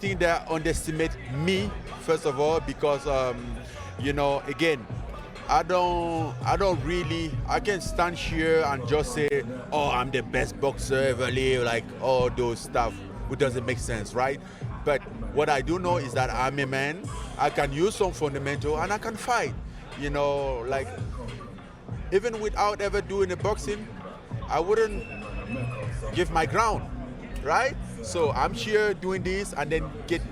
think they underestimate me first of all because again, I can stand here and just say, oh, I'm the best boxer ever live, like all those stuff, which doesn't make sense, right? But what I do know is that I'm a man. I can use some fundamental and I can fight. Like even without ever doing a boxing, I wouldn't give my ground, right? So I'm here doing this and then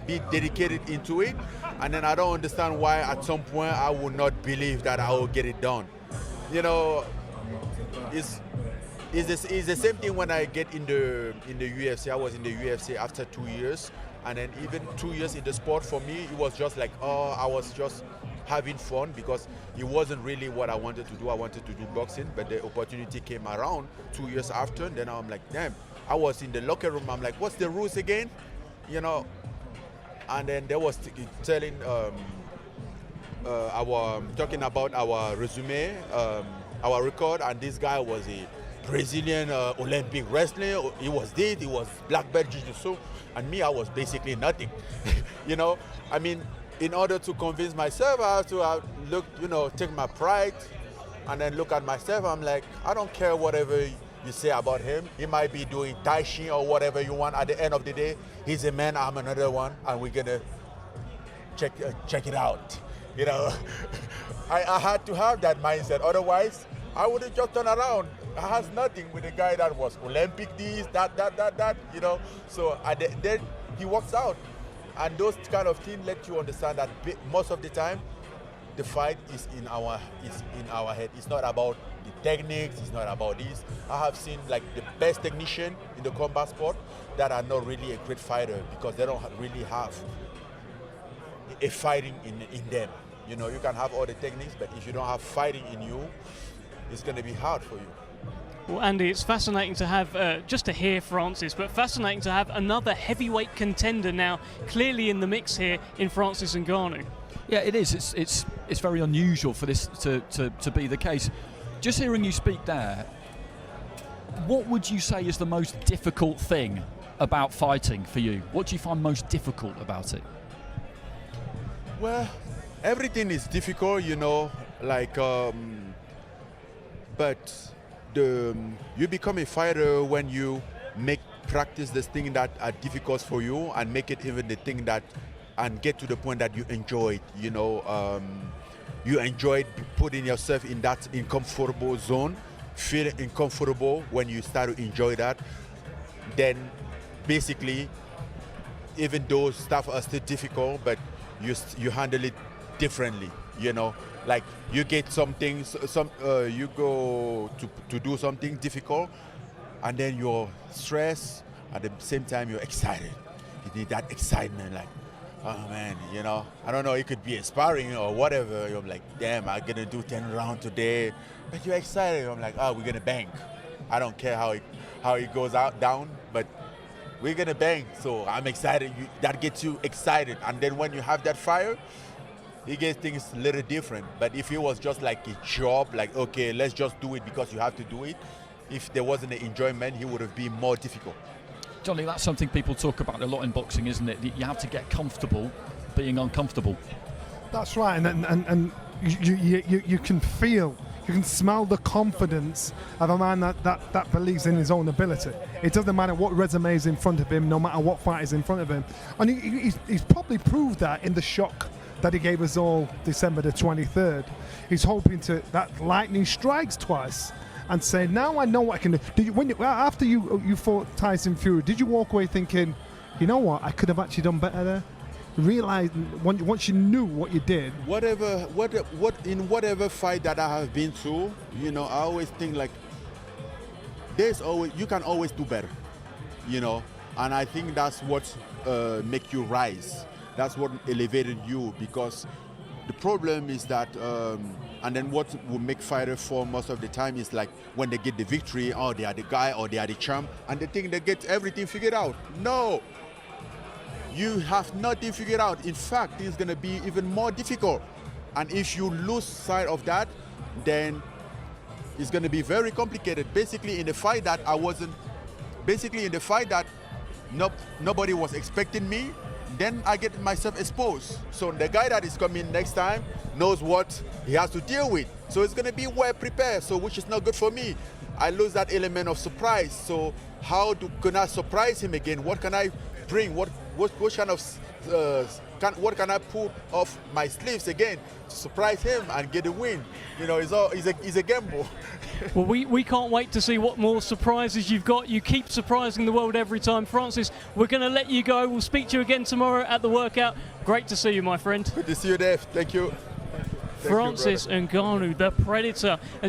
be dedicated into it. And then I don't understand why at some point I will not believe that I will get it done. You know, it's the same thing when I get in the UFC. I was in the UFC after 2 years, and then even 2 years in the sport for me, it was just like, oh, I was just having fun because it wasn't really what I wanted to do. I wanted to do boxing, but the opportunity came around 2 years after. And then I'm like, damn. I was in the locker room. I'm like, what's the rules again? And then they was telling talking about our resume, our record, and this guy was a Brazilian Olympic wrestler. He was black belt jiu-jitsu, and me, I was basically nothing. I mean, in order to convince myself, I have to take my pride, and then look at myself. I'm like, I don't care whatever you say about him. He might be doing Tai Chi or whatever you want. At the end of the day, he's a man, I'm another one, and we're gonna check it out. I had to have that mindset. Otherwise, I would have just turned around. I has nothing with the guy that was Olympic this, that. So then he walks out, and those kind of things let you understand that most of the time, the fight is in our head. It's not about the techniques. It's not about this. I have seen like the best technician in the combat sport that are not really a great fighter because they don't really have a fighting in them. You can have all the techniques, but if you don't have fighting in you, it's going to be hard for you. Well, Andy, it's fascinating to have, just to hear Francis, but fascinating to have another heavyweight contender now clearly in the mix here in Francis Ngannou. Yeah, it is. It's very unusual for this to be the case. Just hearing you speak there, what would you say is the most difficult thing about fighting for you? What do you find most difficult about it? Well, everything is difficult, but you become a fighter when you practice the things that are difficult for you and make it even the thing and get to the point that you enjoy it. You enjoy putting yourself in that uncomfortable zone, feeling uncomfortable. When you start to enjoy that, then basically, even though stuff are still difficult, but you handle it differently. Like you get something, you go to do something difficult, and then you're stressed. At the same time, you're excited. You need that excitement, like, oh man, I don't know, it could be sparring or whatever. You're like, damn, I'm gonna do 10 rounds today. But you're excited. I'm like, oh, we're gonna bang. I don't care how it goes down, but we're gonna bang. So I'm excited. That gets you excited. And then when you have that fire, it gets things a little different. But if it was just like a job, like, okay, let's just do it because you have to do it, if there wasn't an enjoyment, it would have been more difficult. Johnny, that's something people talk about a lot in boxing, isn't it? You have to get comfortable being uncomfortable. That's right, and you can feel, you can smell the confidence of a man that believes in his own ability. It doesn't matter what resume is in front of him, no matter what fight is in front of him. And he's probably proved that in the shock that he gave us all December the 23rd. He's hoping that lightning strikes twice and say, now I know what I can do. After you fought Tyson Fury, did you walk away thinking, you know what, I could have actually done better there? Realize once you knew what you did. In whatever fight that I have been through, I always think like, you can always do better, and I think that's what make you rise. That's what elevated you, because the problem is that, and then what will make fighters fall most of the time is like when they get the victory, oh, they are the guy or they are the champ, and they think they get everything figured out. No, you have nothing figured out. In fact, it's going to be even more difficult. And if you lose sight of that, then it's going to be very complicated. Basically, in the fight that nobody was expecting me, then I get myself exposed. So the guy that is coming next time knows what he has to deal with. So it's going to be well prepared, so which is not good for me. I lose that element of surprise. So can I surprise him again? What can I bring? What kind of what can I pull off my sleeves again to surprise him and get a win? You know, it's a gamble. Well, we can't wait to see what more surprises you've got. You keep surprising the world every time. Francis, we're going to let you go. We'll speak to you again tomorrow at the workout. Great to see you, my friend. Good to see you, Dave. Thank you. Francis Ngannou, the Predator. And